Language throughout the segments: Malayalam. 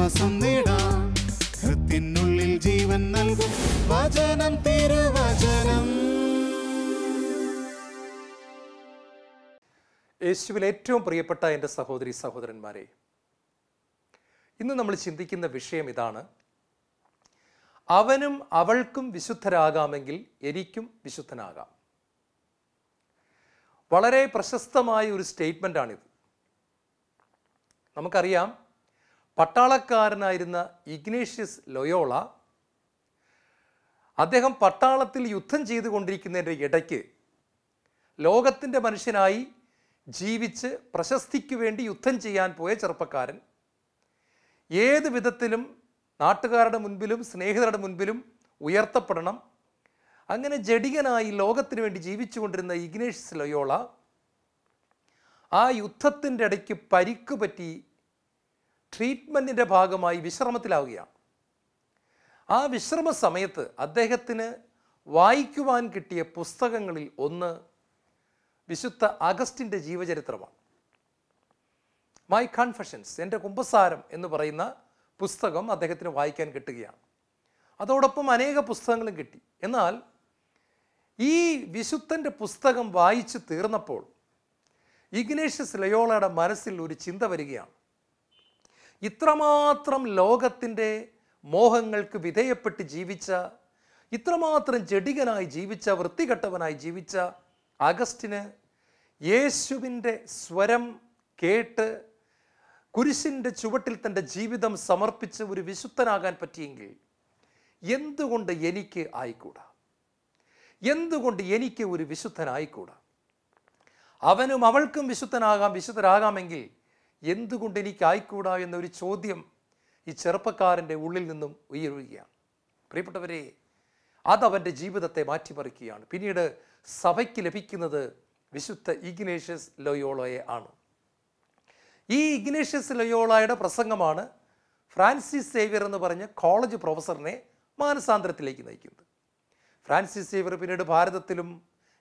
ആശ്വാസം നേടാം. ഹൃത്തിനുള്ളിൽ ജീവൻ നൽകും വചനം, തിരുവചനം. യേശുവിൽ ഏറ്റവും പ്രിയപ്പെട്ട എൻ്റെ സഹോദരി സഹോദരന്മാരെ, ഇന്ന് നമ്മൾ ചിന്തിക്കുന്ന വിഷയം ഇതാണ്: അവനും അവൾക്കും വിശുദ്ധരാകാമെങ്കിൽ എനിക്കും വിശുദ്ധനാകാം. വളരെ പ്രശസ്തമായ ഒരു സ്റ്റേറ്റ്മെൻ്റാണിത്. നമുക്കറിയാം, പട്ടാളക്കാരനായിരുന്ന ഇഗ്നേഷ്യസ് ലൊയോള, അദ്ദേഹം പട്ടാളത്തിൽ യുദ്ധം ചെയ്തുകൊണ്ടിരിക്കുന്നതിൻ്റെ ഇടയ്ക്ക് ലോകത്തിൻ്റെ മനുഷ്യനായി ജീവിച്ച് പ്രശസ്തിക്ക് വേണ്ടി യുദ്ധം ചെയ്യാൻ പോയ ചെറുപ്പക്കാരൻ ഏത് വിധത്തിലും നാട്ടുകാരുടെ മുൻപിലും സ്നേഹിതരുടെ മുൻപിലും ഉയർത്തപ്പെടണം, അങ്ങനെ ജഡികനായി ലോകത്തിന് വേണ്ടി ജീവിച്ചുകൊണ്ടിരുന്ന ഇഗ്നേഷ്യസ് ലൊയോള ആ യുദ്ധത്തിൻ്റെ ഇടയ്ക്ക് പരിക്ക് പറ്റി ട്രീറ്റ്മെൻറ്റിൻ്റെ ഭാഗമായി വിശ്രമത്തിലാവുകയാണ്. ആ വിശ്രമ സമയത്ത് അദ്ദേഹത്തിന് വായിക്കുവാൻ കിട്ടിയ പുസ്തകങ്ങളിൽ ഒന്ന് വിശുദ്ധ അഗസ്റ്റിൻ്റെ ജീവചരിത്രമാണ്. മൈ കൺഫെഷൻസ്, എൻ്റെ കുമ്പസാരം എന്ന് പറയുന്ന പുസ്തകം അദ്ദേഹത്തിന് വായിക്കാൻ കിട്ടുകയാണ്. അതോടൊപ്പം അനേക പുസ്തകങ്ങളും കിട്ടി. എന്നാൽ ഈ വിശുദ്ധൻ്റെ പുസ്തകം വായിച്ചു തീർന്നപ്പോൾ ഇഗ്നേഷ്യസ് ലൊയോളയുടെ മനസ്സിൽ ഒരു ചിന്ത വരികയാണ്. ഇത്രമാത്രം ലോകത്തിൻ്റെ മോഹങ്ങൾക്ക് വിധേയപ്പെട്ട് ജീവിച്ച, ഇത്രമാത്രം ജഡികനായി ജീവിച്ച, വൃത്തികെട്ടവനായി ജീവിച്ച അഗസ്റ്റിന് യേശുവിൻ്റെ സ്വരം കേട്ട് കുരിശിൻ്റെ ചുവട്ടിൽ തൻ്റെ ജീവിതം സമർപ്പിച്ച് ഒരു വിശുദ്ധനാകാൻ പറ്റിയെങ്കിൽ എന്തുകൊണ്ട് എനിക്ക് ആയിക്കൂടാ? എന്തുകൊണ്ട് എനിക്ക് ഒരു വിശുദ്ധനായിക്കൂടാ? അവനും അവൾക്കും വിശുദ്ധരാകാമെങ്കിൽ എന്തുകൊണ്ട് എനിക്ക് ആയിക്കൂടാ എന്നൊരു ചോദ്യം ഈ ചെറുപ്പക്കാരൻ്റെ ഉള്ളിൽ നിന്നും ഉയരുകയാണ്. പ്രിയപ്പെട്ടവരെ, അതവൻ്റെ ജീവിതത്തെ മാറ്റിമറിക്കുകയാണ്. പിന്നീട് സഭയ്ക്ക് ലഭിക്കുന്നത് വിശുദ്ധ ഇഗ്നേഷ്യസ് ലൊയോളയെ ആണ്. ഈ ഇഗ്നേഷ്യസ് ലൊയോളയുടെ പ്രസംഗമാണ് ഫ്രാൻസിസ് സേവ്യർ എന്ന് പറഞ്ഞ കോളേജ് പ്രൊഫസറിനെ മാനസാന്തരത്തിലേക്ക് നയിക്കുന്നത്. ഫ്രാൻസിസ് സേവ്യർ പിന്നീട് ഭാരതത്തിലും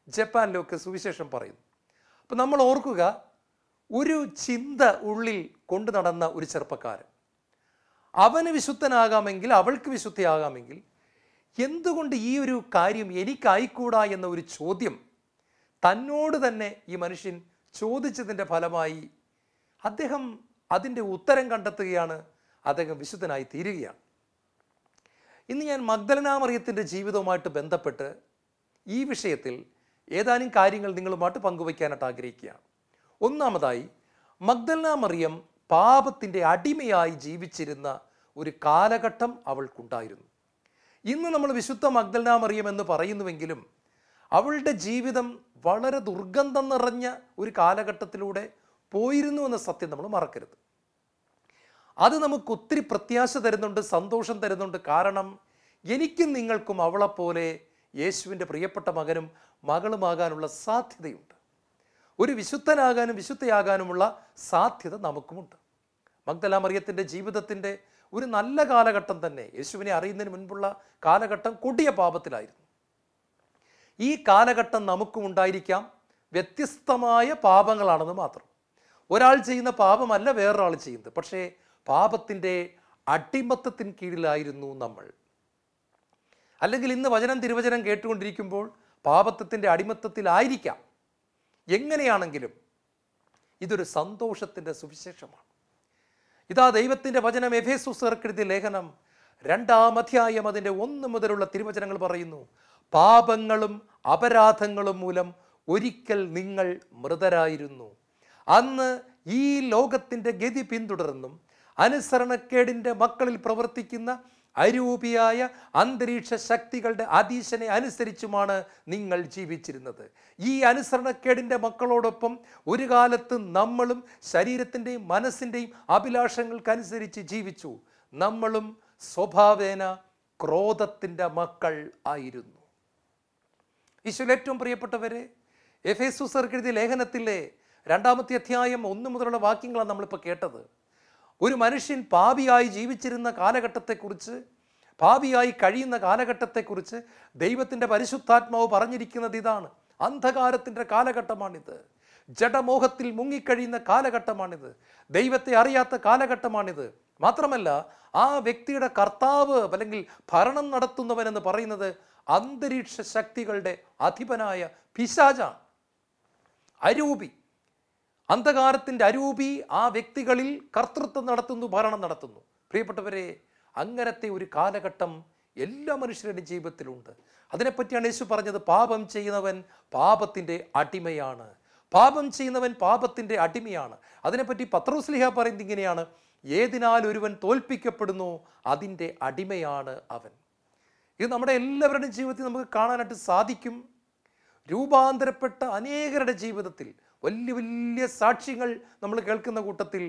ജപ്പാനിലുമൊക്കെ സുവിശേഷം പറയുന്നു. അപ്പം നമ്മൾ ഓർക്കുക, ഒരു ചിന്ത ഉള്ളിൽ കൊണ്ടു നടന്ന ഒരു ചെറുപ്പക്കാരൻ, അവന് വിശുദ്ധനാകാമെങ്കിൽ അവൾക്ക് വിശുദ്ധയാകാമെങ്കിൽ എന്തുകൊണ്ട് ഈ ഒരു കാര്യം എനിക്കായിക്കൂടാ എന്ന ഒരു ചോദ്യം തന്നോട് തന്നെ ഈ മനുഷ്യൻ ചോദിച്ചതിൻ്റെ ഫലമായി അദ്ദേഹം അതിൻ്റെ ഉത്തരം കണ്ടെത്തുകയാണ്. അദ്ദേഹം വിശുദ്ധനായി തീരുകയാണ്. ഇന്ന് ഞാൻ മഗ്ദലന മറിയത്തിൻ്റെ ജീവിതവുമായിട്ട് ബന്ധപ്പെട്ട് ഈ വിഷയത്തിൽ ഏതാനും കാര്യങ്ങൾ നിങ്ങളുമായിട്ട് പങ്കുവയ്ക്കാനായിട്ട് ആഗ്രഹിക്കുകയാണ്. ഒന്നാമതായി, മഗ്ദലന മറിയം പാപത്തിൻ്റെ അടിമയായി ജീവിച്ചിരുന്ന ഒരു കാലഘട്ടം അവൾക്കുണ്ടായിരുന്നു. ഇന്ന് നമ്മൾ വിശുദ്ധ മഗ്ദലന മറിയം എന്ന് പറയുന്നുവെങ്കിലും അവളുടെ ജീവിതം വളരെ ദുർഗന്ധം നിറഞ്ഞ ഒരു കാലഘട്ടത്തിലൂടെ പോയിരുന്നു എന്ന സത്യം നമ്മൾ മറക്കരുത്. അത് നമുക്ക് ഒത്തിരി പ്രത്യാശ തരുന്നുണ്ട്, സന്തോഷം തരുന്നുണ്ട്. കാരണം എനിക്കും നിങ്ങൾക്കും അവളെപ്പോലെ യേശുവിൻ്റെ പ്രിയപ്പെട്ട മകനും മകളുമാകാനുള്ള സാധ്യതയുണ്ട്. ഒരു വിശുദ്ധനാകാനും വിശുദ്ധയാകാനുമുള്ള സാധ്യത നമുക്കുമുണ്ട്. മഗ്ദലന മറിയത്തിൻ്റെ ജീവിതത്തിൻ്റെ ഒരു നല്ല കാലഘട്ടം തന്നെ, യേശുവിനെ അറിയുന്നതിന് മുൻപുള്ള കാലഘട്ടം കൊടിയ പാപത്തിലായിരുന്നു. ഈ കാലഘട്ടം നമുക്കും ഉണ്ടായിരിക്കാം. വ്യത്യസ്തമായ പാപങ്ങളാണെന്ന് മാത്രം. ഒരാൾ ചെയ്യുന്ന പാപമല്ല വേറൊരാൾ ചെയ്യുന്നത്. പക്ഷേ പാപത്തിൻ്റെ അടിമത്തത്തിന് കീഴിലായിരുന്നു നമ്മൾ. അല്ലെങ്കിൽ ഇന്ന് വചനം തിരുവചനം കേട്ടുകൊണ്ടിരിക്കുമ്പോൾ പാപത്തിൻ്റെ അടിമത്തത്തിലായിരിക്കാം. എങ്ങനെയാണെങ്കിലും ഇതൊരു സന്തോഷത്തിൻ്റെ സുവിശേഷമാണ്. ഇതാ ദൈവത്തിൻ്റെ വചനം എഫേസ്യർക്കെഴുതിയ എഴുതിയ ലേഖനം 2-ാം അധ്യായം അതിൻ്റെ 1 മുതലുള്ള തിരുവചനങ്ങൾ പറയുന്നു: പാപങ്ങളും അപരാധങ്ങളും മൂലം ഒരിക്കൽ നിങ്ങൾ മൃതരായിരുന്നു. അന്ന് ഈ ലോകത്തിൻ്റെ ഗതി പിന്തുടർന്നും അനുസരണക്കേടിൻ്റെ മക്കളിൽ പ്രവർത്തിക്കുന്ന അരൂപിയായ അന്തരീക്ഷ ശക്തികളുടെ അധീശനെ അനുസരിച്ചുമാണ് നിങ്ങൾ ജീവിച്ചിരുന്നത്. ഈ അനുസരണക്കേടിൻ്റെ മക്കളോടൊപ്പം ഒരു കാലത്ത് നമ്മളും ശരീരത്തിൻ്റെയും മനസ്സിൻ്റെയും അഭിലാഷങ്ങൾക്കനുസരിച്ച് ജീവിച്ചു. നമ്മളും സ്വഭാവേന ക്രോധത്തിൻ്റെ മക്കൾ ആയിരുന്നു. ഈശോയിൽ ഏറ്റവും പ്രിയപ്പെട്ടവരെ, എഫേസ്യർക്കെഴുതിയ ലേഖനത്തിലെ 2-ാമത്തെ അധ്യായം 1 മുതലുള്ള വാക്യങ്ങളാണ് നമ്മളിപ്പോൾ കേട്ടത്. ഒരു മനുഷ്യൻ പാപിയായി ജീവിച്ചിരുന്ന കാലഘട്ടത്തെക്കുറിച്ച്, പാപിയായി കഴിയുന്ന കാലഘട്ടത്തെക്കുറിച്ച് ദൈവത്തിൻ്റെ പരിശുദ്ധാത്മാവ് പറഞ്ഞിരിക്കുന്നത് ഇതാണ്: അന്ധകാരത്തിൻ്റെ കാലഘട്ടമാണിത്, ജഡമോഹത്തിൽ മുങ്ങിക്കഴിയുന്ന കാലഘട്ടമാണിത്, ദൈവത്തെ അറിയാത്ത കാലഘട്ടമാണിത്. മാത്രമല്ല ആ വ്യക്തിയുടെ കർത്താവ് അല്ലെങ്കിൽ ഭരണം നടത്തുന്നവൻ എന്ന് പറയുന്നത് അന്തരീക്ഷ ശക്തികളുടെ അധിപനായ പിശാചാണ്. അരൂപി, അന്ധകാരത്തിൻ്റെ അരൂപി ആ വ്യക്തികളിൽ കർത്തൃത്വം നടത്തുന്നു, ഭരണം നടത്തുന്നു. പ്രിയപ്പെട്ടവരെ, അങ്ങനത്തെ ഒരു കാലഘട്ടം എല്ലാ മനുഷ്യരുടെ ജീവിതത്തിലുണ്ട്. അതിനെപ്പറ്റിയാണ് യേശു പറഞ്ഞത്, പാപം ചെയ്യുന്നവൻ പാപത്തിൻ്റെ അടിമയാണ്. പാപം ചെയ്യുന്നവൻ പാപത്തിൻ്റെ അടിമയാണ്. അതിനെപ്പറ്റി പത്രോസ്ലീഹ പറയുന്നത് ഇങ്ങനെയാണ്, ഏതിനാൽ ഒരുവൻ തോൽപ്പിക്കപ്പെടുന്നു അതിൻ്റെ അടിമയാണ് അവൻ. ഇത് നമ്മുടെ എല്ലാവരുടെയും ജീവിതത്തിൽ നമുക്ക് കാണാനായിട്ട് സാധിക്കും. രൂപാന്തരപ്പെട്ട അനേകരുടെ ജീവിതത്തിൽ വലിയ വലിയ സാക്ഷ്യങ്ങൾ നമ്മൾ കേൾക്കുന്ന കൂട്ടത്തിൽ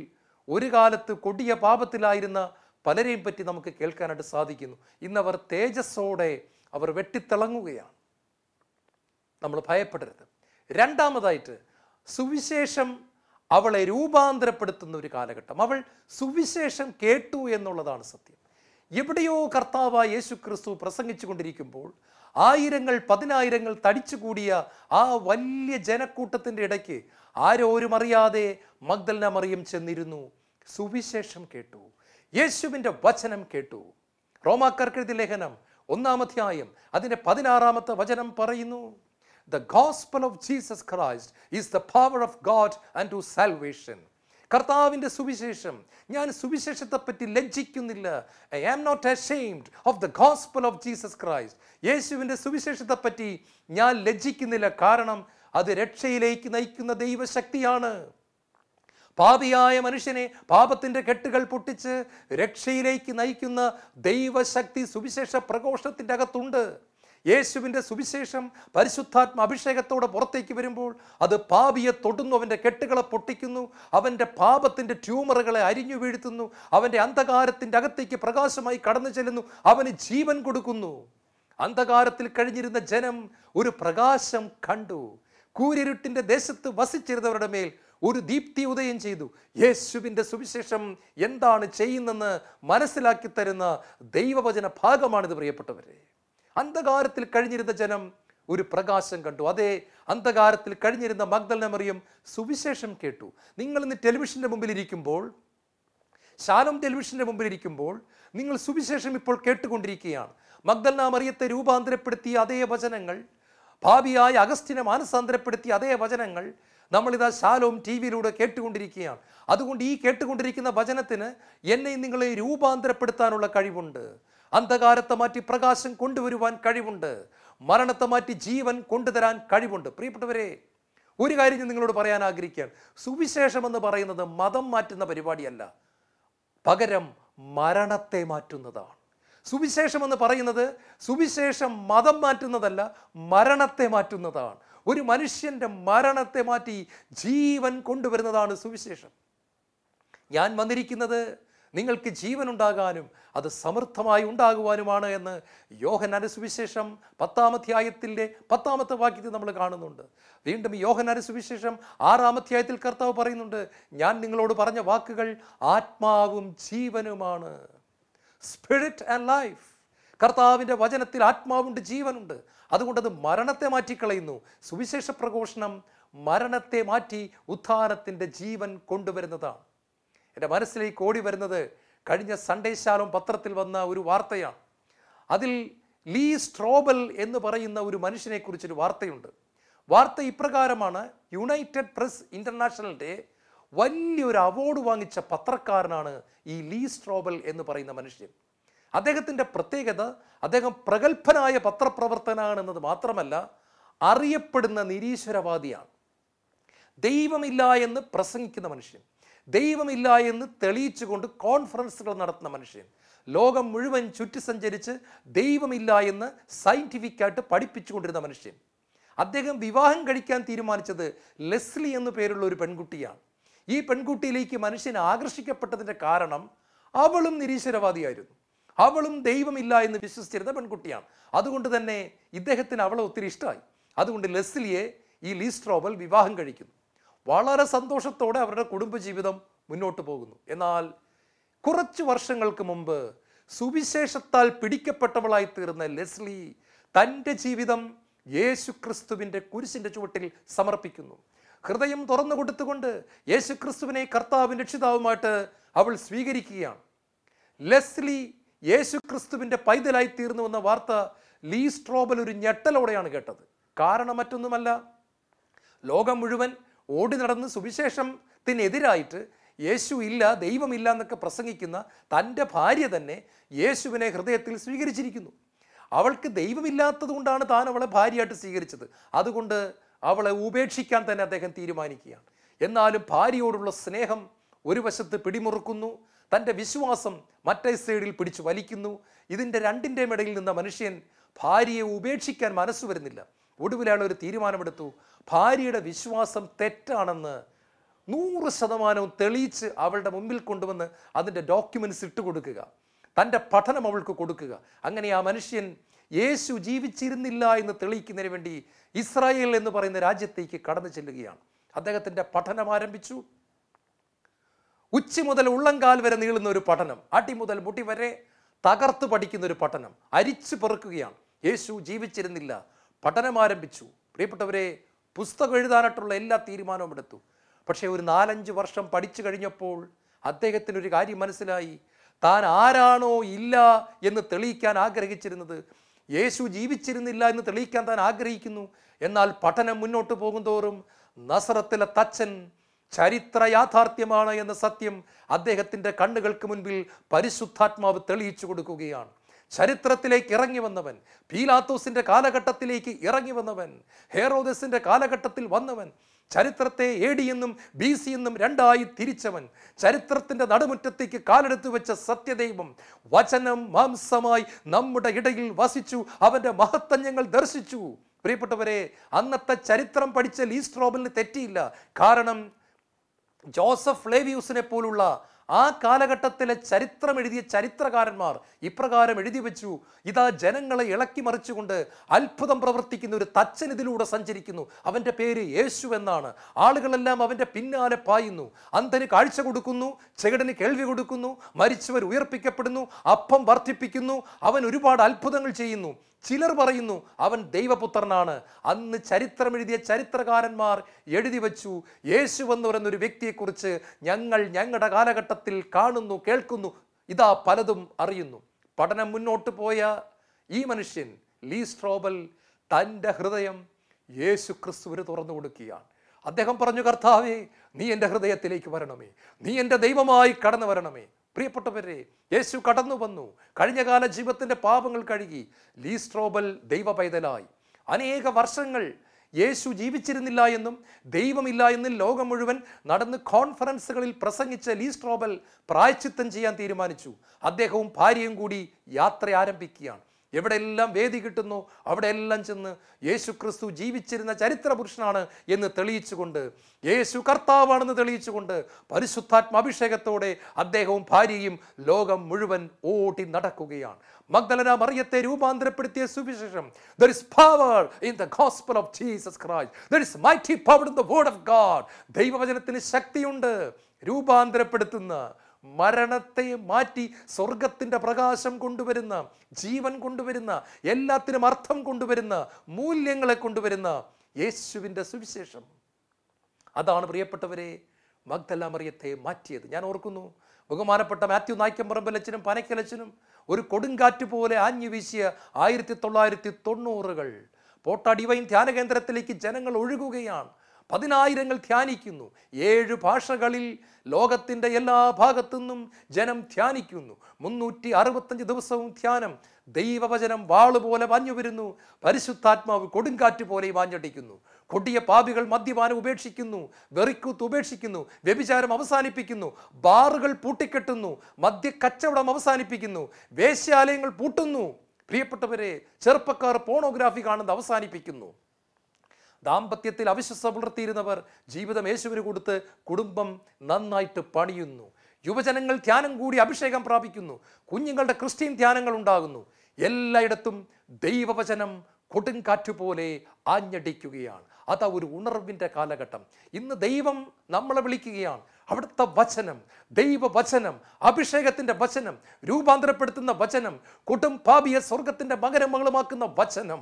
ഒരു കാലത്ത് കൊടിയ പാപത്തിലായിരുന്ന പലരെയും പറ്റി നമുക്ക് കേൾക്കാനായിട്ട് സാധിക്കുന്നു. ഇന്നവർ തേജസ്സോടെ അവർ വെട്ടിത്തിളങ്ങുകയാണ്. നമ്മൾ ഭയപ്പെടരുത്. രണ്ടാമതായിട്ട്, സുവിശേഷം അവളെ രൂപാന്തരപ്പെടുത്തുന്ന ഒരു കാലഘട്ടം. അവൾ സുവിശേഷം കേട്ടു എന്നുള്ളതാണ് സത്യം. എവിടെയോ കർത്താവായ യേശു ക്രിസ്തു പ്രസംഗിച്ചു കൊണ്ടിരിക്കുമ്പോൾ ആയിരങ്ങൾ പതിനായിരങ്ങൾ തടിച്ചുകൂടിയ ആ വലിയ ജനക്കൂട്ടത്തിൻ്റെ ഇടയ്ക്ക് ആരോരും അറിയാതെ മഗ്ദലന മറിയം ചെന്നിരുന്നു. സുവിശേഷം കേട്ടു, യേശുവിൻ്റെ വചനം കേട്ടു. റോമാക്കാർക്ക് എഴുതിയ ലേഖനം 1-ാം അധ്യായം അതിൻ്റെ 16-ാമത്തെ വചനം പറയുന്നു, The gospel of Jesus Christ is the power of God unto salvation. കർത്താവിൻ്റെ സുവിശേഷം, ഞാൻ സുവിശേഷത്തെപ്പറ്റി ലജ്ജിക്കുന്നില്ല. I am not ashamed of the gospel of Jesus Christ. യേശുവിൻ്റെ സുവിശേഷത്തെപ്പറ്റി ഞാൻ ലജ്ജിക്കുന്നില്ല. കാരണം അത് രക്ഷയിലേക്ക് നയിക്കുന്ന ദൈവശക്തിയാണ്. പാപിയായ മനുഷ്യനെ പാപത്തിൻ്റെ കെട്ടുകൾ പൊട്ടിച്ച് രക്ഷയിലേക്ക് നയിക്കുന്ന ദൈവശക്തി സുവിശേഷ പ്രഘോഷത്തിൻ്റെ അകത്തുണ്ട്. യേശുവിൻ്റെ സുവിശേഷം പരിശുദ്ധാത്മ അഭിഷേകത്തോടെ പുറത്തേക്ക് വരുമ്പോൾ അത് പാപിയെ തൊടുന്നു, അവൻ്റെ കെട്ടുകളെ പൊട്ടിക്കുന്നു, അവൻ്റെ പാപത്തിൻ്റെ ട്യൂമറുകളെ അരിഞ്ഞു വീഴ്ത്തുന്നു, അവൻ്റെ അന്ധകാരത്തിൻ്റെ അകത്തേക്ക് പ്രകാശമായി കടന്നു ചെല്ലുന്നു, അവന് ജീവൻ കൊടുക്കുന്നു. അന്ധകാരത്തിൽ കഴിഞ്ഞിരുന്ന ജനം ഒരു പ്രകാശം കണ്ടു. കൂരിരുട്ടിൻ്റെ ദേശത്ത് വസിച്ചിരുന്നവരുടെ മേൽ ഒരു ദീപ്തി ഉദയം ചെയ്തു. യേശുവിൻ്റെ സുവിശേഷം എന്താണ് ചെയ്യുന്നെന്ന് മനസ്സിലാക്കി തരുന്ന ദൈവവചന ഭാഗമാണിത്. പ്രിയപ്പെട്ടവരെ, അന്ധകാരത്തിൽ കഴിഞ്ഞിരുന്ന ജനം ഒരു പ്രകാശം കണ്ടു. അതേ അന്ധകാരത്തിൽ കഴിഞ്ഞിരുന്ന മഗ്ദലന മറിയം സുവിശേഷം കേട്ടു. നിങ്ങൾ ഇന്ന് ടെലിവിഷൻ്റെ മുമ്പിലിരിക്കുമ്പോൾ, ശാലോം ടെലിവിഷൻ്റെ മുമ്പിലിരിക്കുമ്പോൾ നിങ്ങൾ സുവിശേഷം ഇപ്പോൾ കേട്ടുകൊണ്ടിരിക്കുകയാണ്. മഗ്ദലന മറിയത്തെ രൂപാന്തരപ്പെടുത്തിയ അതേ വചനങ്ങൾ, ഭാവിയായ അഗസ്റ്റിനെ മാനസാന്തരപ്പെടുത്തിയ അതേ വചനങ്ങൾ നമ്മളിതാ ശാലോം TV-യിലൂടെ കേട്ടുകൊണ്ടിരിക്കുകയാണ്. അതുകൊണ്ട് ഈ കേട്ടുകൊണ്ടിരിക്കുന്ന വചനത്തിന് എന്നെയും നിങ്ങളെ രൂപാന്തരപ്പെടുത്താനുള്ള കഴിവുണ്ട്. അന്ധകാരത്തെ മാറ്റി പ്രകാശം കൊണ്ടുവരുവാൻ കഴിവുണ്ട്. മരണത്തെ മാറ്റി ജീവൻ കൊണ്ടുതരാൻ കഴിവുണ്ട്. പ്രിയപ്പെട്ടവരെ, ഒരു കാര്യം ഞാൻ നിങ്ങളോട് പറയാൻ ആഗ്രഹിക്കുകയാണ്. സുവിശേഷം എന്ന് പറയുന്നത് മതം മാറ്റുന്ന പരിപാടിയല്ല, പകരം മരണത്തെ മാറ്റുന്നതാണ്. സുവിശേഷം എന്ന് പറയുന്നത്, സുവിശേഷം മതം മാറ്റുന്നതല്ല, മരണത്തെ മാറ്റുന്നതാണ്. ഒരു മനുഷ്യൻ്റെ മരണത്തെ മാറ്റി ജീവൻ കൊണ്ടുവരുന്നതാണ് സുവിശേഷം. ഞാൻ വന്നിരിക്കുന്നത് നിങ്ങൾക്ക് ജീവൻ ഉണ്ടാകാനും അത് സമൃദ്ധമായി ഉണ്ടാകുവാനുമാണ് എന്ന് യോഹന്നാന്റെ സുവിശേഷം 10-ാം അധ്യായത്തിൻ്റെ 10-ാമത്തെ വാക്യത്തിൽ നമ്മൾ കാണുന്നുണ്ട്. വീണ്ടും യോഹന്നാന്റെ സുവിശേഷം 6-ാം അധ്യായത്തിൽ കർത്താവ് പറയുന്നുണ്ട്, ഞാൻ നിങ്ങളോട് പറഞ്ഞ വാക്കുകൾ ആത്മാവും ജീവനുമാണ്. Spirit and life. കർത്താവിൻ്റെ വചനത്തിൽ ആത്മാവുണ്ട്, ജീവനുണ്ട്. അതുകൊണ്ടത് മരണത്തെ മാറ്റിക്കളയുന്നു. സുവിശേഷ പ്രഘോഷണം മരണത്തെ മാറ്റി ഉത്ഥാനത്തിൻ്റെ ജീവൻ കൊണ്ടുവരുന്നതാണ്. എൻ്റെ മനസ്സിലേക്ക് ഓടി വരുന്നത് കഴിഞ്ഞ സൺഡേ ശാലോം പത്രത്തിൽ വന്ന ഒരു വാർത്തയാണ്. അതിൽ ലീ സ്ട്രോബൽ എന്ന് പറയുന്ന ഒരു മനുഷ്യനെ കുറിച്ചൊരു വാർത്തയുണ്ട്. വാർത്ത ഇപ്രകാരമാണ്, യുണൈറ്റഡ് പ്രസ് ഇൻ്റർനാഷണലിൻ്റെ വലിയൊരു അവാർഡ് വാങ്ങിച്ച പത്രക്കാരനാണ് ഈ ലീ സ്ട്രോബൽ എന്ന് പറയുന്ന മനുഷ്യൻ. അദ്ദേഹത്തിൻ്റെ പ്രത്യേകത, അദ്ദേഹം പ്രഗത്ഭനായ പത്രപ്രവർത്തകനാണെന്നത് മാത്രമല്ല, അറിയപ്പെടുന്ന നിരീശ്വരവാദിയാണ്. ദൈവമില്ല എന്ന് പ്രസംഗിക്കുന്ന മനുഷ്യൻ, ദൈവമില്ല എന്ന് തെളിയിച്ചുകൊണ്ട് കോൺഫറൻസുകൾ നടത്തുന്ന മനുഷ്യൻ, ലോകം മുഴുവൻ ചുറ്റി സഞ്ചരിച്ച് ദൈവമില്ല എന്ന് സയൻറ്റിഫിക്കായിട്ട് പഠിപ്പിച്ചുകൊണ്ടിരുന്ന മനുഷ്യൻ. അദ്ദേഹം വിവാഹം കഴിക്കാൻ തീരുമാനിച്ചത് ലെസ്ലി എന്നു പേരുള്ള ഒരു പെൺകുട്ടിയാണ്. ഈ പെൺകുട്ടിയിലേക്ക് മനുഷ്യൻ ആകർഷിക്കപ്പെട്ടതിൻ്റെ കാരണം അവളും നിരീശ്വരവാദിയായിരുന്നു. അവളും ദൈവമില്ല എന്ന് വിശ്വസിച്ചിരുന്ന പെൺകുട്ടിയാണ്. അതുകൊണ്ട് തന്നെ ഇദ്ദേഹത്തിന് അവളെ ഒത്തിരി ഇഷ്ടമായി. അതുകൊണ്ട് ലെസ്ലിയെ ഈ ലീ സ്ട്രോബൽ വിവാഹം കഴിക്കുന്നു. വളരെ സന്തോഷത്തോടെ അവരുടെ കുടുംബജീവിതം മുന്നോട്ട് പോകുന്നു. എന്നാൽ കുറച്ച് വർഷങ്ങൾക്ക് മുമ്പ് സുവിശേഷത്താൽ പിടിക്കപ്പെട്ടവളായി തീർന്ന ലെസ്ലി തൻ്റെ ജീവിതം യേശു ക്രിസ്തുവിൻ്റെ കുരിശിൻ്റെ ചുവട്ടിൽ സമർപ്പിക്കുന്നു. ഹൃദയം തുറന്നു കൊടുത്തുകൊണ്ട് യേശു ക്രിസ്തുവിനെ കർത്താവിൻ്റെ രക്ഷിതാവുമായിട്ട് അവൾ സ്വീകരിക്കുകയാണ്. ലെസ്ലി യേശു ക്രിസ്തുവിൻ്റെ പൈതലായി തീർന്നുവെന്ന വാർത്ത ലീ സ്ട്രോബൽ ഒരു ഞെട്ടലോടെയാണ് കേട്ടത്. കാരണം മറ്റൊന്നുമല്ല, ലോകം മുഴുവൻ ഓടി നടന്ന് സുവിശേഷത്തിനെതിരായിട്ട് യേശു ഇല്ല, ദൈവമില്ല എന്നൊക്കെ പ്രസംഗിക്കുന്ന തൻ്റെ ഭാര്യ തന്നെ യേശുവിനെ ഹൃദയത്തിൽ സ്വീകരിച്ചിരിക്കുന്നു. അവൾക്ക് ദൈവമില്ലാത്തത് കൊണ്ടാണ് താൻ അവളെ ഭാര്യയായിട്ട് സ്വീകരിച്ചത്. അതുകൊണ്ട് അവളെ ഉപേക്ഷിക്കാൻ തന്നെ അദ്ദേഹം തീരുമാനിക്കുകയാണ്. എന്നാലും ഭാര്യയോടുള്ള സ്നേഹം ഒരു വശത്ത് പിടിമുറുക്കുന്നു, തൻ്റെ വിശ്വാസം മറ്റേ സൈഡിൽ പിടിച്ചു വലിക്കുന്നു. ഇതിൻ്റെ രണ്ടിൻ്റെയും ഇടയിൽ നിന്ന മനുഷ്യൻ ഭാര്യയെ ഉപേക്ഷിക്കാൻ മനസ്സ് വരുന്നില്ല. ഒടുവിൽ അയാൾ ഒരു തീരുമാനമെടുത്തു. ഭാര്യയുടെ വിശ്വാസം തെറ്റാണെന്ന് 100% തെളിയിച്ച് അവളുടെ മുമ്പിൽ കൊണ്ടുവന്ന് അതിൻ്റെ ഡോക്യുമെൻറ്റ്സ് ഇട്ടുകൊടുക്കുക, തൻ്റെ പഠനം അവൾക്ക് കൊടുക്കുക. അങ്ങനെ ആ മനുഷ്യൻ യേശു ജീവിച്ചിരുന്നില്ല എന്ന് തെളിയിക്കുന്നതിന് വേണ്ടി ഇസ്രായേൽ എന്ന് പറയുന്ന രാജ്യത്തേക്ക് കടന്നു ചെല്ലുകയാണ്. അദ്ദേഹത്തിൻ്റെ പഠനം ആരംഭിച്ചു. ഉച്ചി മുതൽ ഉള്ളംകാൽ വരെ നീളുന്ന ഒരു പഠനം, അടി മുതൽ മുടി വരെ തകർത്ത് പഠിക്കുന്ന ഒരു പഠനം, അരിച്ചു പെറുക്കുകയാണ്. യേശു ജീവിച്ചിരുന്നില്ല. പഠനം ആരംഭിച്ചു. പ്രിയപ്പെട്ടവരെ, പുസ്തകം എഴുതാനായിട്ടുള്ള എല്ലാ തീരുമാനവും എടുത്തു. പക്ഷേ ഒരു 4-5 വർഷം പഠിച്ചു കഴിഞ്ഞപ്പോൾ അദ്ദേഹത്തിനൊരു കാര്യം മനസ്സിലായി. താൻ ആരാണോ ഇല്ല എന്ന് തെളിയിക്കാൻ ആഗ്രഹിച്ചിരുന്നത്, യേശു ജീവിച്ചിരുന്നില്ല എന്ന് തെളിയിക്കാൻ താൻ ആഗ്രഹിക്കുന്നു. എന്നാൽ പഠനം മുന്നോട്ട് പോകുന്തോറും നസറത്തിലെ തച്ചൻ ചരിത്ര യാഥാർത്ഥ്യമാണ് എന്ന സത്യം അദ്ദേഹത്തിൻ്റെ കണ്ണുകൾക്ക് മുൻപിൽ പരിശുദ്ധാത്മാവ് തെളിയിച്ചു കൊടുക്കുകയാണ്. ചരിത്രത്തിലേക്ക് ഇറങ്ങി വന്നവൻ, പീലാത്തോസിൻ്റെ കാലഘട്ടത്തിലേക്ക് ഇറങ്ങി വന്നവൻ, ഹെറോദസിൻ്റെ കാലഘട്ടത്തിൽ വന്നവൻ, ചരിത്രത്തെ AD എന്നും BC എന്നും രണ്ടായി തിരിച്ചവൻ, ചരിത്രത്തിൻ്റെ നടുമുറ്റത്തേക്ക് കാലെടുത്തു വെച്ച സത്യദൈവം, വചനം മാംസമായി നമ്മുടെ ഇടയിൽ വസിച്ചു, അവൻ്റെ മഹത്വം ഞങ്ങൾ ദർശിച്ചു. പ്രിയപ്പെട്ടവരെ, അന്നത്തെ ചരിത്രം പഠിച്ച ലീ സ്ട്രോബലിന് തെറ്റിയില്ല. കാരണം ജോസഫ് ഫ്ലേവിയൂസിനെ പോലുള്ള ആ കാലഘട്ടത്തിലെ ചരിത്രം എഴുതിയ ചരിത്രകാരന്മാർ ഇപ്രകാരം എഴുതി വെച്ചു: ഇതാ ജനങ്ങളെ ഇളക്കി മറിച്ചുകൊണ്ട് അത്ഭുതം പ്രവർത്തിക്കുന്ന ഒരു തച്ചൻ ഇതിലൂടെ സഞ്ചരിക്കുന്നു, അവൻ്റെ പേര് യേശു എന്നാണ്. ആളുകളെല്ലാം അവൻ്റെ പിന്നാലെ പായുന്നു. അന്ധന് കാഴ്ച കൊടുക്കുന്നു, ചെകിടന് കേൾവി കൊടുക്കുന്നു, മരിച്ചവർ ഉയർപ്പിക്കപ്പെടുന്നു, അപ്പം വർദ്ധിപ്പിക്കുന്നു, അവൻ ഒരുപാട് അത്ഭുതങ്ങൾ ചെയ്യുന്നു. ചിലർ പറയുന്നു അവൻ ദൈവപുത്രനാണ്. അന്ന് ചരിത്രം എഴുതിയ ചരിത്രകാരന്മാർ എഴുതി വച്ചു, യേശു എന്ന് പറയുന്ന ഒരു വ്യക്തിയെക്കുറിച്ച് ഞങ്ങൾ ഞങ്ങളുടെ കാലഘട്ടത്തിൽ കാണുന്നു, കേൾക്കുന്നു, ഇതാ പലതും അറിയുന്നു. പഠനം മുന്നോട്ട് പോയ ഈ മനുഷ്യൻ ലീ സ്ട്രോബൽ തൻ്റെ ഹൃദയം യേശു ക്രിസ്തുവിന് തുറന്നു കൊടുക്കുകയാണ്. അദ്ദേഹം പറഞ്ഞു, കർത്താവേ, നീ എൻ്റെ ഹൃദയത്തിലേക്ക് വരണമേ, നീ എൻ്റെ ദൈവമായി കടന്നു വരണമേ. പ്രിയപ്പെട്ടവരെ, യേശു കടന്നു വന്നു, കഴിഞ്ഞകാല ജീവിതത്തിൻ്റെ പാപങ്ങൾ കഴുകി. ലീ സ്ട്രോബൽ ദൈവ പൈതലായി. അനേക വർഷങ്ങൾ യേശു ജീവിച്ചിരുന്നില്ല എന്നും ദൈവമില്ല എന്നും ലോകം മുഴുവൻ നടന്ന് കോൺഫറൻസുകളിൽ പ്രസംഗിച്ച ലീ സ്ട്രോബൽ പ്രായശ്ചിത്തം ചെയ്യാൻ തീരുമാനിച്ചു. അദ്ദേഹവും ഭാര്യയും കൂടി യാത്ര ആരംഭിക്കുകയാണ്. എവിടെയെല്ലാം വേദി കിട്ടുന്നു അവിടെയെല്ലാം ചെന്ന് യേശു ക്രിസ്തു ജീവിച്ചിരുന്ന ചരിത്ര പുരുഷനാണ് എന്ന് തെളിയിച്ചുകൊണ്ട്, യേശു കർത്താവാണെന്ന് തെളിയിച്ചുകൊണ്ട് പരിശുദ്ധാത്മാഭിഷേകത്തോടെ അദ്ദേഹവും ഭാര്യയും ലോകം മുഴുവൻ ഓടി നടക്കുകയാണ്. മഗ്ദലന മറിയത്തെ രൂപാന്തരപ്പെടുത്തിയ സുവിശേഷം, there is power in the gospel of Jesus Christ, there is mighty power in the word of God. ദൈവവചനത്തിന് ശക്തിയുണ്ട്. രൂപാന്തരപ്പെടുത്തുന്ന, മരണത്തെ മാറ്റി സ്വർഗത്തിൻ്റെ പ്രകാശം കൊണ്ടുവരുന്ന, ജീവൻ കൊണ്ടുവരുന്ന, എല്ലാത്തിനും അർത്ഥം കൊണ്ടുവരുന്ന, മൂല്യങ്ങളെ കൊണ്ടുവരുന്ന യേശുവിൻ്റെ സുവിശേഷം. അതാണ് പ്രിയപ്പെട്ടവരെ മഗ്ദല മറിയത്തെ മാറ്റിയത്. ഞാൻ ഓർക്കുന്നു, ബഹുമാനപ്പെട്ട മാത്യു നായ്ക്കമ്പറമ്പലച്ചനും പനക്കലച്ചനും ഒരു കൊടുങ്കാറ്റ് പോലെ ആഞ്ഞു വീശിയ 1990-കൾ പോട്ട ഡിവൈൻ ധ്യാന കേന്ദ്രത്തിലേക്ക് ജനങ്ങൾ ഒഴുകുകയാണ്. 10,000 ധ്യാനിക്കുന്നു. 7 ഭാഷകളിൽ ലോകത്തിൻ്റെ എല്ലാ ഭാഗത്തുനിന്നും ജനം ധ്യാനിക്കുന്നു. 365 ദിവസവും ധ്യാനം. ദൈവവചനം വാളുപോലെ വാഞ്ഞു വരുന്നു. പരിശുദ്ധാത്മാവ് കൊടുങ്കാറ്റ് പോലെ വാഞ്ഞടിക്കുന്നു. കൊടിയ പാപികൾ മദ്യപാനം ഉപേക്ഷിക്കുന്നു, വെറിക്കൂത്ത് ഉപേക്ഷിക്കുന്നു, വ്യഭിചാരം അവസാനിപ്പിക്കുന്നു, ബാറുകൾ പൂട്ടിക്കെട്ടുന്നു, മദ്യക്കച്ചവടം അവസാനിപ്പിക്കുന്നു, വേശ്യാലയങ്ങൾ പൂട്ടുന്നു. പ്രിയപ്പെട്ടവരെ, ചെറുപ്പക്കാർ പോണോഗ്രാഫി കാണുന്നത് അവസാനിപ്പിക്കുന്നു. ദാമ്പത്യത്തിൽ അവിശ്വസത പുലർത്തിയിരുന്നവർ ജീവിതം യേശുവിന് കൊടുത്ത് കുടുംബം നന്നായിട്ട് പണിയുന്നു. യുവജനങ്ങൾ ധ്യാനം കൂടി അഭിഷേകം പ്രാപിക്കുന്നു. കുഞ്ഞുങ്ങളുടെ ക്രിസ്ത്യൻ ധ്യാനങ്ങൾ ഉണ്ടാകുന്നു. എല്ലായിടത്തും ദൈവവചനം കൊടുങ്കാറ്റുപോലെ ആഞ്ഞടിക്കുകയാണ്. അതാ ഒരു ഉണർവിൻ്റെ കാലഘട്ടം. ഇന്ന് ദൈവം നമ്മളെ വിളിക്കുകയാണ്. അവിടുത്തെ വചനം, ദൈവവചനം, അഭിഷേകത്തിൻ്റെ വചനം, രൂപാന്തരപ്പെടുത്തുന്ന വചനം, കുടുംബാബിയെ സ്വർഗത്തിൻ്റെ മകനും മകളുമാക്കുന്ന വചനം,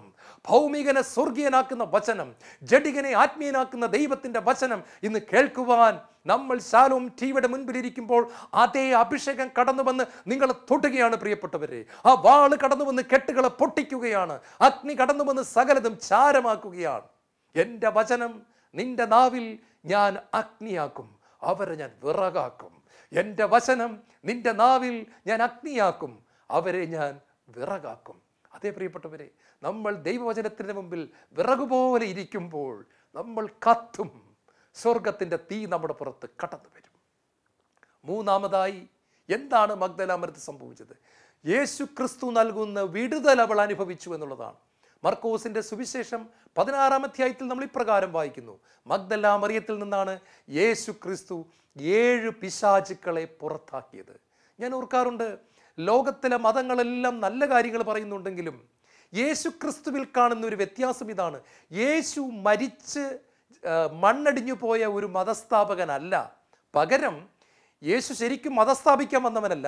ഭൗമികനെ സ്വർഗീയനാക്കുന്ന വചനം, ജഡികനെ ആത്മീയനാക്കുന്ന ദൈവത്തിൻ്റെ വചനം ഇന്ന് കേൾക്കുവാൻ നമ്മൾ ശാലോം ടിവിയുടെ മുൻപിലിരിക്കുമ്പോൾ അതേ അഭിഷേകം കടന്നു വന്ന് നിങ്ങളെ തൊടുകയാണ് പ്രിയപ്പെട്ടവരെ. ആ വാള് കടന്നു വന്ന് കെട്ടുകളെ പൊട്ടിക്കുകയാണ്. അഗ്നി കടന്നു വന്ന് സകലതും ചാരമാക്കുകയാണ്. എൻ്റെ വചനം നിന്റെ നാവിൽ ഞാൻ അഗ്നിയാക്കും, അവരെ ഞാൻ വിറകാക്കും. എൻ്റെ വചനം നിന്റെ നാവിൽ ഞാൻ അഗ്നിയാക്കും, അവരെ ഞാൻ വിറകാക്കും. അതേ പ്രിയപ്പെട്ടവരെ, നമ്മൾ ദൈവവചനത്തിൻ്റെ മുമ്പിൽ വിറകുപോലെ ഇരിക്കുമ്പോൾ നമ്മൾ കത്തും. സ്വർഗത്തിൻ്റെ തീ നമ്മുടെ പുറത്ത് കടന്നു വരും. മൂന്നാമതായി എന്താണ് മഗ്ദലാമറിയത്ത് സംഭവിച്ചത്? യേശു ക്രിസ്തു നൽകുന്ന വിടുതൽ അവൾ അനുഭവിച്ചു എന്നുള്ളതാണ്. മർക്കോസിന്റെ സുവിശേഷം 16-ാം അധ്യായത്തിൽ നമ്മൾ ഇപ്രകാരം വായിക്കുന്നു. മഗ്ദലാമറിയത്തിൽ നിന്നാണ് യേശു ക്രിസ്തു 7 പിശാചുക്കളെ പുറത്താക്കിയത്. ഞാൻ ഓർക്കാറുണ്ട്, ലോകത്തിലെ മതങ്ങളെല്ലാം നല്ല കാര്യങ്ങൾ പറയുന്നുണ്ടെങ്കിലും യേശു ക്രിസ്തുവിൽ കാണുന്ന ഒരു വ്യത്യാസം ഇതാണ്. യേശു മരിച്ച് മണ്ണടിഞ്ഞു പോയ ഒരു മതസ്ഥാപകനല്ല. പകരം യേശു ശരിക്കും മതസ്ഥാപിക്കാൻ വന്നവനല്ല,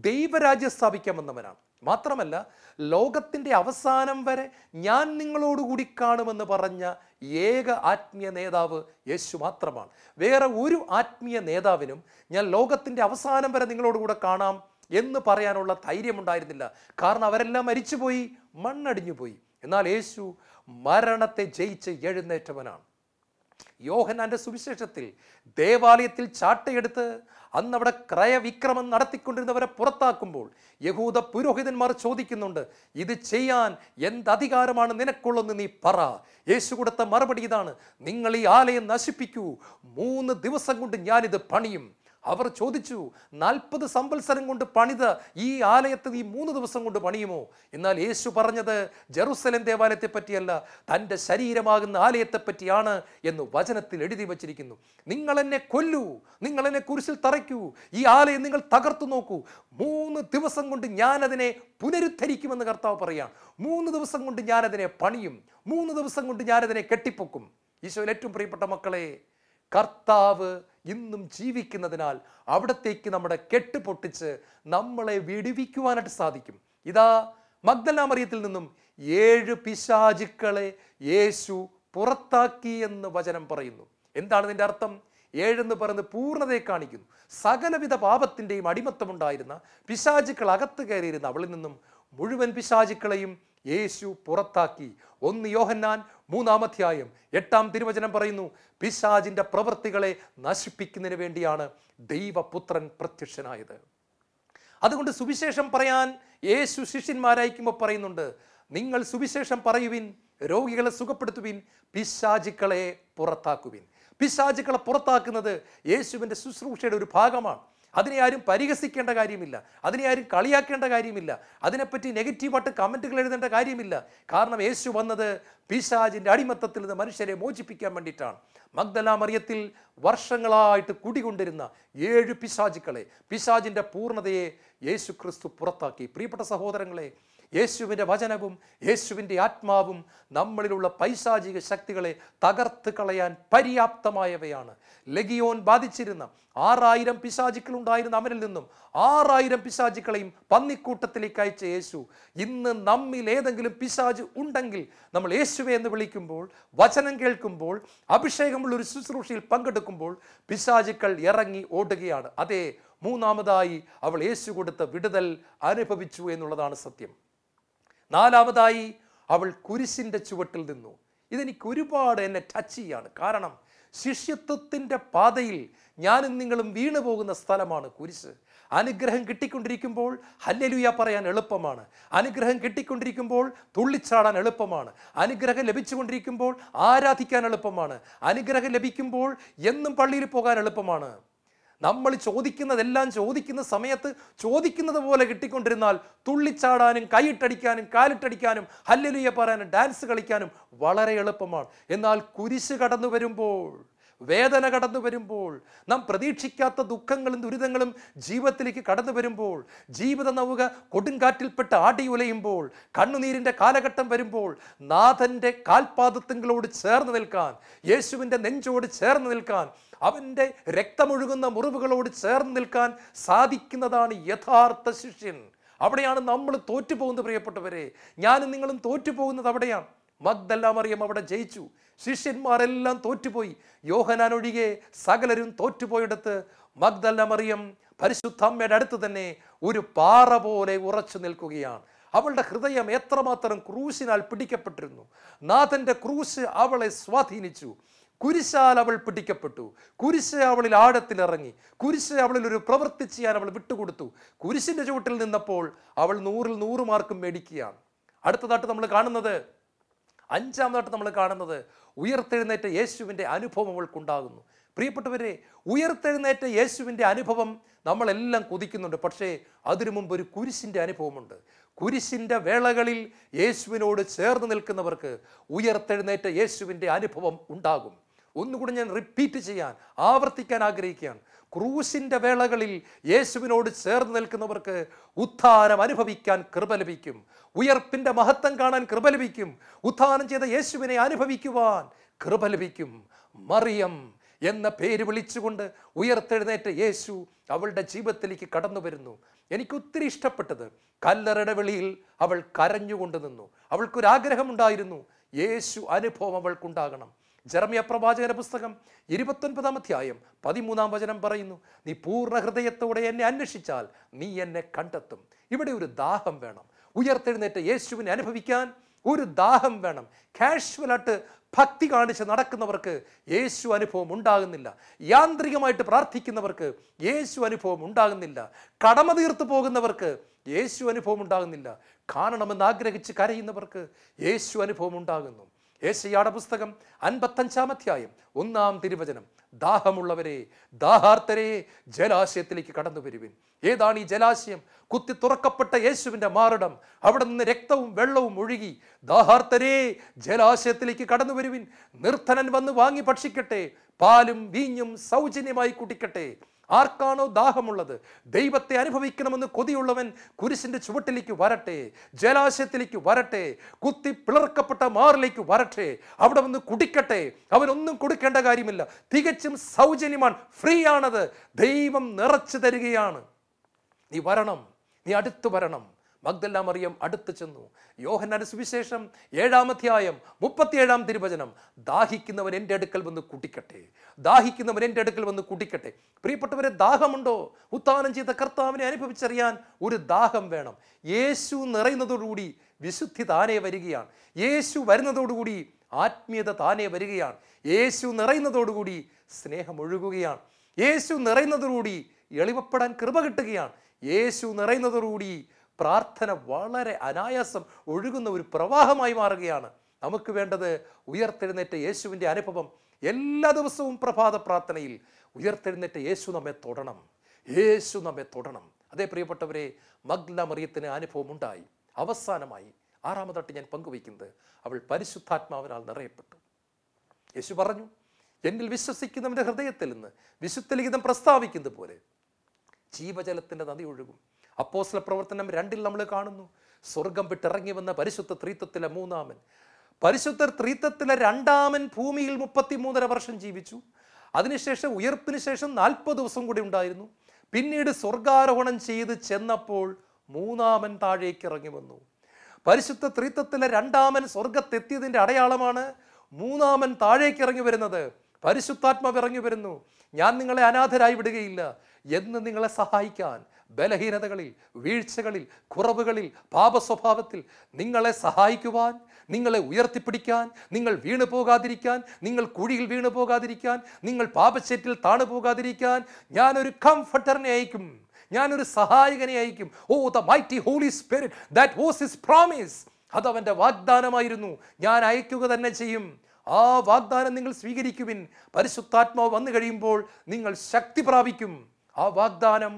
ദൈവരാജ്യം സ്ഥാപിക്കാൻ വന്നവനാണ്. മാത്രമല്ല, ലോകത്തിൻ്റെ അവസാനം വരെ ഞാൻ നിങ്ങളോടുകൂടി കാണുമെന്ന് പറഞ്ഞ ഏക ആത്മീയ നേതാവ് യേശു മാത്രമാണ്. വേറെ ഒരു ആത്മീയ നേതാവിനും ഞാൻ ലോകത്തിൻ്റെ അവസാനം വരെ നിങ്ങളോടുകൂടെ കാണാം എന്ന് പറയാനുള്ള ധൈര്യമുണ്ടായിരുന്നില്ല. കാരണം അവരെല്ലാം മരിച്ചുപോയി, മണ്ണടിഞ്ഞു പോയി. എന്നാൽ യേശു മരണത്തെ ജയിച്ച് എഴുന്നേറ്റവനാണ്. യോഹന്നാന്റെ സുവിശേഷത്തിൽ ദേവാലയത്തിൽ ചാട്ടയെടുത്ത് അന്ന് അവിടെ ക്രയവിക്രമം നടത്തിക്കൊണ്ടിരുന്നവരെ പുറത്താക്കുമ്പോൾ യഹൂദ പുരോഹിതന്മാർ ചോദിക്കുന്നുണ്ട്, ഇത് ചെയ്യാൻ എന്തധികാരമാണ് നിനക്കുള്ളതെന്ന് നീ പറ. യേശു കൊടുത്ത മറുപടി ഇതാണ്, നിങ്ങൾ ഈ ആലയം നശിപ്പിക്കൂ, 3 ദിവസം കൊണ്ട് ഞാനിത് പണിയും. അവർ ചോദിച്ചു, 40 സംവത്സരം കൊണ്ട് പണിത ഈ ആലയത്തെ നീ 3 ദിവസം കൊണ്ട് പണിയുമോ? എന്നാൽ യേശു പറഞ്ഞത് ജെറുസലേം ദേവാലയത്തെ പറ്റിയല്ല, തൻ്റെ ശരീരമാകുന്ന ആലയത്തെ പറ്റിയാണ് എന്ന് വചനത്തിൽ എഴുതി വച്ചിരിക്കുന്നു. നിങ്ങൾ എന്നെ കൊല്ലൂ, നിങ്ങൾ എന്നെ കുരിശിൽ തറയ്ക്കൂ, ഈ ആലയം നിങ്ങൾ തകർത്തു നോക്കൂ, 3 ദിവസം കൊണ്ട് ഞാനതിനെ പുനരുദ്ധരിക്കുമെന്ന് കർത്താവ് പറയുകയാണ്. 3 ദിവസം കൊണ്ട് ഞാനതിനെ പണിയും, 3 ദിവസം കൊണ്ട് ഞാനതിനെ കെട്ടിപ്പൊക്കും. ഈശോയിൽ ഏറ്റവും പ്രിയപ്പെട്ട മക്കളെ, കർത്താവ് ഇന്നും ജീവിക്കുന്നതിനാൽ അവിടത്തേക്ക് നമ്മുടെ കെട്ട് പൊട്ടിച്ച് നമ്മളെ വിടുവിക്കുവാനായിട്ട് സാധിക്കും. ഇതാ മഗ്ദലാമറിയത്തിൽ നിന്നും 7 പിശാചുക്കളെ യേശു പുറത്താക്കി എന്ന് വചനം പറയുന്നു. എന്താണ് ഇതിൻ്റെ അർത്ഥം? 7 എന്ന് പറയുന്നത് പൂർണ്ണതയെ കാണിക്കുന്നു. സകലവിധ പാപത്തിൻ്റെയും അടിമത്തമുണ്ടായിരുന്ന പിശാചുക്കൾ അകത്ത് കയറിയിരുന്ന അവളിൽ നിന്നും മുഴുവൻ പിശാചുക്കളെയും യേശു പുറത്താക്കി. 1 യോഹന്നാൻ 3-ാം അധ്യായം 8-ാം തിരുവചനം പറയുന്നു, പിശാചിന്റെ പ്രവൃത്തികളെ നശിപ്പിക്കുന്നതിന് വേണ്ടിയാണ് ദൈവപുത്രൻ പ്രത്യക്ഷനായത്. അതുകൊണ്ട് സുവിശേഷം പറയാൻ യേശു ശിഷ്യന്മാരയക്കുമ്പോൾ പറയുന്നുണ്ട്, നിങ്ങൾ സുവിശേഷം പറയുവിൻ, രോഗികളെ സുഖപ്പെടുത്തുവിൻ, പിശാചുക്കളെ പുറത്താക്കുവിൻ. പിശാചുക്കളെ പുറത്താക്കുന്നത് യേശുവിൻ്റെ ശുശ്രൂഷയുടെ ഒരു ഭാഗമാണ്. അതിനെ ആരും പരിഹസിക്കേണ്ട കാര്യമില്ല, അതിനെ ആരും കളിയാക്കേണ്ട കാര്യമില്ല, അതിനെപ്പറ്റി നെഗറ്റീവായിട്ട് കമൻറ്റുകൾ എഴുതേണ്ട കാര്യമില്ല. കാരണം യേശു വന്നത് പിശാചിൻ്റെ അടിമത്തത്തിൽ നിന്ന് മനുഷ്യരെ മോചിപ്പിക്കാൻ വേണ്ടിയിട്ടാണ്. മഗ്ദലാമറിയത്തിൽ വർഷങ്ങളായിട്ട് കുടികൊണ്ടിരുന്ന 7 പിശാചുക്കളെ, പിശാചിൻ്റെ പൂർണ്ണതയെ യേശു ക്രിസ്തു പുറത്താക്കി. പ്രിയപ്പെട്ട സഹോദരങ്ങളെ, യേശുവിൻ്റെ വചനവും യേശുവിൻ്റെ ആത്മാവും നമ്മളിലുള്ള പൈശാചിക ശക്തികളെ തകർത്ത് കളയാൻ പര്യാപ്തമായവയാണ്. ലഗിയോൻ ബാധിച്ചിരുന്ന 6000 പിശാചുക്കൾ ഉണ്ടായിരുന്ന അവരിൽ നിന്നും 6000 പിശാചുക്കളെയും പന്നിക്കൂട്ടത്തിലേക്ക് അയച്ച യേശു ഇന്ന് നമ്മിൽ ഏതെങ്കിലും പിശാച് ഉണ്ടെങ്കിൽ നമ്മൾ യേശുവെ എന്ന് വിളിക്കുമ്പോൾ, വചനം കേൾക്കുമ്പോൾ, അഭിഷേകമുള്ള ഒരു ശുശ്രൂഷയിൽ പങ്കെടുക്കുമ്പോൾ പിശാചുക്കൾ ഇറങ്ങി ഓടുകയാണ്. അതെ, മൂന്നാമതായി അവൾ യേശു കൊടുത്ത വിടുതൽ അനുഭവിച്ചു എന്നുള്ളതാണ് സത്യം. 4-മതായി അവൾ കുരിശിൻ്റെ ചുവട്ടിൽ നിന്നു. ഇതെനിക്ക് ഒരുപാട് എന്നെ ടച്ച് ചെയ്യാണ്. കാരണം ശിഷ്യത്വത്തിൻ്റെ പാതയിൽ ഞാനും നിങ്ങളും വീണു പോകുന്ന സ്ഥലമാണ് കുരിശ്. അനുഗ്രഹം കിട്ടിക്കൊണ്ടിരിക്കുമ്പോൾ ഹല്ലേലൂയ പറയാൻ എളുപ്പമാണ്. അനുഗ്രഹം കിട്ടിക്കൊണ്ടിരിക്കുമ്പോൾ തുള്ളിച്ചാടാൻ എളുപ്പമാണ്. അനുഗ്രഹം ലഭിച്ചുകൊണ്ടിരിക്കുമ്പോൾ ആരാധിക്കാൻ എളുപ്പമാണ്. അനുഗ്രഹം ലഭിക്കുമ്പോൾ എന്നും പള്ളിയിൽ പോകാൻ എളുപ്പമാണ്. നമ്മൾ ചോദിക്കുന്നതെല്ലാം ചോദിക്കുന്ന സമയത്ത് ചോദിക്കുന്നത് പോലെ കിട്ടിക്കൊണ്ടിരുന്നാൽ തുള്ളിച്ചാടാനും കൈയിട്ടടിക്കാനും കാലിട്ടടിക്കാനും ഹല്ലേലൂയ പറയാനും ഡാൻസ് കളിക്കാനും വളരെ എളുപ്പമാണ്. എന്നാൽ കുരിശ് കടന്നു വരുമ്പോൾ, വേദന കടന്നു വരുമ്പോൾ, നാം പ്രതീക്ഷിക്കാത്ത ദുഃഖങ്ങളും ദുരിതങ്ങളും ജീവിതത്തിലേക്ക് കടന്നു വരുമ്പോൾ, ജീവിത നൗക കൊടുങ്കാറ്റിൽപ്പെട്ട് ആടി ഉലയുമ്പോൾ, കണ്ണുനീരിൻ്റെ കാലഘട്ടം വരുമ്പോൾ, നാഥൻ്റെ കാൽപാദത്തിങ്ങളോട് ചേർന്ന് നിൽക്കാൻ, യേശുവിൻ്റെ നെഞ്ചോട് ചേർന്ന് നിൽക്കാൻ, അവൻ്റെ രക്തമൊഴുകുന്ന മുറിവുകളോട് ചേർന്ന് നിൽക്കാൻ സാധിക്കുന്നതാണ് യഥാർത്ഥ ശിഷ്യൻ. അവിടെയാണ് നമ്മൾ തോറ്റുപോകുന്നത് പ്രിയപ്പെട്ടവരെ. ഞാനും നിങ്ങളും തോറ്റുപോകുന്നത് അവിടെയാണ്. മഗ്ദല മറിയം അവിടെ ജയിച്ചു, ശിഷ്യന്മാരെല്ലാം തോറ്റുപോയി. യോഹന്നാൻ ഒഴികെ സകലരും തോറ്റുപോയിടത്ത് മഗ്ദല മറിയം പരിശുദ്ധമ്മയുടെ അടുത്ത് തന്നെ ഒരു പാറ പോലെ ഉറച്ചു നിൽക്കുകയാണ്. അവളുടെ ഹൃദയം എത്രമാത്രം ക്രൂശിനാൽ പിടിക്കപ്പെട്ടിരുന്നു. നാഥൻ്റെ ക്രൂശ് അവളെ സ്വാധീനിച്ചു. കുരിശാൽ അവൾ പിടിക്കപ്പെട്ടു. കുരിശ് അവളിൽ ആഴത്തിലിറങ്ങി. കുരിശ് അവളിൽ ഒരു പ്രവൃത്തി ചെയ്യാൻ അവൾ വിട്ടുകൊടുത്തു. കുരിശിൻ്റെ ചുവട്ടിൽ നിന്നപ്പോൾ അവൾ 100-ൽ 100 മാർക്കും മേടിക്കുകയാണ്. അടുത്തതായിട്ട് നമ്മൾ കാണുന്നത്, അഞ്ചാമതായിട്ട് നമ്മൾ കാണുന്നത്, ഉയർത്തെഴുന്നേറ്റ യേശുവിൻ്റെ അനുഭവം അവൾക്കുണ്ടാകുന്നു. പ്രിയപ്പെട്ടവരെ, ഉയർത്തെഴുന്നേറ്റ യേശുവിൻ്റെ അനുഭവം നമ്മളെല്ലാം കൊതിക്കുന്നുണ്ട്. പക്ഷേ അതിനു മുമ്പ് ഒരു കുരിശിൻ്റെ അനുഭവമുണ്ട്. കുരിശിൻ്റെ വേളകളിൽ യേശുവിനോട് ചേർന്ന് നിൽക്കുന്നവർക്ക് ഉയർത്തെഴുന്നേറ്റ യേശുവിൻ്റെ അനുഭവം ഉണ്ടാകും. ഒന്നുകൂടി ഞാൻ റിപ്പീറ്റ് ചെയ്യാൻ, ആവർത്തിക്കാൻ ആഗ്രഹിക്കുകയാണ്. ക്രൂശിൻ്റെ വേളകളിൽ യേശുവിനോട് ചേർന്ന് നിൽക്കുന്നവർക്ക് ഉത്ഥാനം അനുഭവിക്കാൻ കൃപ ലഭിക്കും. ഉയർപ്പിൻ്റെ മഹത്വം കാണാൻ കൃപ ലഭിക്കും. ഉത്ഥാനം ചെയ്ത യേശുവിനെ അനുഭവിക്കുവാൻ കൃപ ലഭിക്കും. മറിയം എന്ന പേര് വിളിച്ചുകൊണ്ട് ഉയർത്തെഴുന്നേറ്റ യേശു അവളുടെ ജീവിതത്തിലേക്ക് കടന്നു വരുന്നു. എനിക്ക് ഒത്തിരി ഇഷ്ടപ്പെട്ടത്, കല്ലറയുടെ വെളിയിൽ അവൾ കരഞ്ഞുകൊണ്ട് നിന്നു. അവൾക്കൊരാഗ്രഹമുണ്ടായിരുന്നു, യേശു അനുഭവം അവൾക്കുണ്ടാകണം. ജെറമ്യ പ്രവാചകന്റെ പുസ്തകം 29-ാം അധ്യായം 13-ാം വചനം പറയുന്നു, നീ പൂർണ്ണ ഹൃദയത്തോടെ എന്നെ അന്വേഷിച്ചാൽ നീ എന്നെ കണ്ടെത്തും. ഇവിടെ ഒരു ദാഹം വേണം. ഉയർത്തെഴുന്നേറ്റ യേശുവിനെ അനുഭവിക്കാൻ ഒരു ദാഹം വേണം. കാഷ്വലായിട്ട് ഭക്തി കാണിച്ച് നടക്കുന്നവർക്ക് യേശു അനുഭവം ഉണ്ടാകുന്നില്ല. യാന്ത്രികമായിട്ട് പ്രാർത്ഥിക്കുന്നവർക്ക് യേശു അനുഭവം ഉണ്ടാകുന്നില്ല. കടമ തീർത്തു പോകുന്നവർക്ക് യേശു അനുഭവം ഉണ്ടാകുന്നില്ല. കാണണമെന്ന് ആഗ്രഹിച്ച് കരയുന്നവർക്ക് യേശു അനുഭവം ഉണ്ടാകുന്നു. യേശയ്യായുടെ പുസ്തകം 55-ാം അധ്യായം 1-ാം തിരുവചനം, ദാഹമുള്ളവരെ, ദാഹാർത്തരെ, ജലാശയത്തിലേക്ക് കടന്നു വരുവിൻ. ഏതാണ് ഈ ജലാശയം? കുത്തി തുറക്കപ്പെട്ട യേശുവിൻ്റെ മാറിടം. അവിടെ നിന്ന് രക്തവും വെള്ളവും ഒഴുകി. ദാഹാർത്തരെ, ജലാശയത്തിലേക്ക് കടന്നു വരുവിൻ. നിർധനൻ വന്ന് വാങ്ങി ഭക്ഷിക്കട്ടെ, പാലും വീഞ്ഞും സൗജന്യമായി കുടിക്കട്ടെ. ആർക്കാണോ ദാഹമുള്ളത്, ദൈവത്തെ അനുഭവിക്കണമെന്ന് കൊതിയുള്ളവൻ കുരിശിൻ്റെ ചുവട്ടിലേക്ക് വരട്ടെ, ജലാശയത്തിലേക്ക് വരട്ടെ, കുത്തി പിളർക്കപ്പെട്ട മാറിലേക്ക് വരട്ടെ. അവിടെ വന്ന് കുടിക്കട്ടെ. അവനൊന്നും കൊടുക്കേണ്ട കാര്യമില്ല, തികച്ചും സൗജന്യമാണ്, ഫ്രീ ആണത്. ദൈവം നിറച്ചു തരികയാണ്. നീ വരണം, നീ അടുത്ത് വരണം. മഗ്ദല മറിയം അടുത്ത് ചെന്നു. യോഹന്നാന്റെ സുവിശേഷം 7-ാം അധ്യായം 37-ാം തിരുവചനം, ദാഹിക്കുന്നവൻ എൻ്റെ അടുക്കൽ വന്ന് കുടിക്കട്ടെ, ദാഹിക്കുന്നവൻ എൻ്റെ അടുക്കൽ വന്ന് കുടിക്കട്ടെ. പ്രിയപ്പെട്ടവരെ, ദാഹമുണ്ടോ? ഉത്ഥാനം ചെയ്ത കർത്താവിനെ അനുഭവിച്ചറിയാൻ ഒരു ദാഹം വേണം. യേശു നിറയുന്നതോടുകൂടി വിശുദ്ധി താനേ വരികയാണ്. യേശു വരുന്നതോടുകൂടി ആത്മീയത താനേ വരികയാണ്. യേശു നിറയുന്നതോടുകൂടി സ്നേഹം ഒഴുകുകയാണ്. യേശു നിറയുന്നതോടുകൂടി എളിമപ്പെടാൻ കൃപ കിട്ടുകയാണ്. യേശു നിറയുന്നതോടുകൂടി പ്രാർത്ഥന വളരെ അനായാസം ഒഴുകുന്ന ഒരു പ്രവാഹമായി മാറുകയാണ്. നമുക്ക് വേണ്ടത് ഉയർത്തെഴുന്നേറ്റ യേശുവിൻ്റെ അനുഭവം. എല്ലാ ദിവസവും പ്രഭാത പ്രാർത്ഥനയിൽ ഉയർത്തെഴുന്നേറ്റ യേശു നമ്മെ തൊടണം, യേശു നമ്മെ തൊടണം. അതേ പ്രിയപ്പെട്ടവരെ, മഗ്ദല മറിയത്തിന് അനുഭവം ഉണ്ടായി. അവസാനമായി 6-ാമതായിട്ട് ഞാൻ പങ്കുവയ്ക്കുന്നത്, അവൾ പരിശുദ്ധാത്മാവിനാൽ നിറയപ്പെട്ടു. യേശു പറഞ്ഞു, എന്നിൽ വിശ്വസിക്കുന്നവൻ്റെ ഹൃദയത്തിൽ നിന്ന് വിശുദ്ധ ലിഖിതം പ്രസ്താവിക്കുന്നത് പോലെ ജീവജലത്തിൻ്റെ നദി ഒഴുകും. അപ്പോസ്തല പ്രവർത്തനം 2-ൽ നമ്മൾ കാണുന്നു, സ്വർഗം വിട്ടിറങ്ങി വന്ന പരിശുദ്ധ ത്രിത്വത്തിലെ 3-ാമൻ, പരിശുദ്ധ ത്രിത്വത്തിലെ 2-ാമൻ ഭൂമിയിൽ 33.5 വർഷം ജീവിച്ചു. അതിനുശേഷം ഉയർപ്പിന് ശേഷം 40 ദിവസം കൂടി ഉണ്ടായിരുന്നു. പിന്നീട് സ്വർഗാരോഹണം ചെയ്ത് ചെന്നപ്പോൾ 3-ാമൻ താഴേക്ക് ഇറങ്ങി വന്നു. പരിശുദ്ധ ത്രിത്വത്തിലെ 2-ാമൻ സ്വർഗത്തെത്തിയതിൻ്റെ അടയാളമാണ് 3-ാമൻ താഴേക്ക് ഇറങ്ങി വരുന്നത്. പരിശുദ്ധാത്മാവ് ഇറങ്ങി വരുന്നു. ഞാൻ നിങ്ങളെ അനാഥരായി വിടുകയില്ല എന്ന് നിങ്ങളെ സഹായിക്കാൻ, ബലഹീനതകളിൽ, വീഴ്ചകളിൽ, കുറവുകളിൽ, പാപസ്വഭാവത്തിൽ നിങ്ങളെ സഹായിക്കുവാൻ, നിങ്ങളെ ഉയർത്തിപ്പിടിക്കാൻ, നിങ്ങൾ വീണു പോകാതിരിക്കാൻ, നിങ്ങൾ കുഴിയിൽ വീണു പോകാതിരിക്കാൻ, നിങ്ങൾ പാപച്ചേറ്റിൽ താണു പോകാതിരിക്കാൻ ഞാനൊരു കംഫർട്ടറിനെ അയക്കും, ഞാനൊരു സഹായകനെ അയക്കും. Oh, the mighty holy spirit, that was his promise. അതവൻ്റെ വാഗ്ദാനമായിരുന്നു. ഞാൻ അയക്കുക തന്നെ ചെയ്യും. ആ വാഗ്ദാനം നിങ്ങൾ സ്വീകരിക്കുവിൻ. പരിശുദ്ധാത്മാവ് വന്നു കഴിയുമ്പോൾ നിങ്ങൾ ശക്തി പ്രാപിക്കും. ആ വാഗ്ദാനം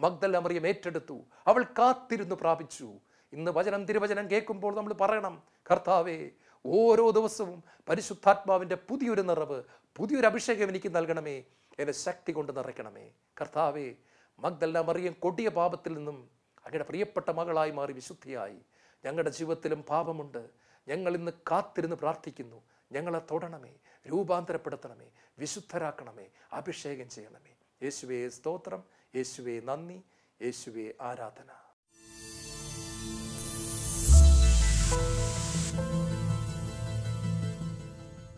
മഗ്ദല മറിയം ഏറ്റെടുത്തു. അവൾ കാത്തിരുന്ന് പ്രാപിച്ചു. ഇന്ന് തിരുവചനം കേൾക്കുമ്പോൾ നമ്മൾ പറയണം, കർത്താവേ, ഓരോ ദിവസവും പരിശുദ്ധാത്മാവിൻ്റെ പുതിയൊരു നിറവ്, പുതിയൊരു അഭിഷേകം എനിക്ക് നൽകണമേ. എന്നെ ശക്തി കൊണ്ട് നിറയ്ക്കണമേ. കർത്താവേ, മഗ്ദലന മറിയം കൊടിയ പാപത്തിൽ നിന്നും അങ്ങയുടെ പ്രിയപ്പെട്ട മകളായി മാറി വിശുദ്ധിയായി. ഞങ്ങളുടെ ജീവിതത്തിലും പാപമുണ്ട്. ഞങ്ങൾ ഇന്ന് കാത്തിരുന്ന് പ്രാർത്ഥിക്കുന്നു. ഞങ്ങളെ തൊടണമേ, രൂപാന്തരപ്പെടുത്തണമേ, വിശുദ്ധരാക്കണമേ, അഭിഷേകം ചെയ്യണമേ. യേശുവേ സ്തോത്രം, യേശുവേ നന്ദി, യേശുവേ ആരാധന.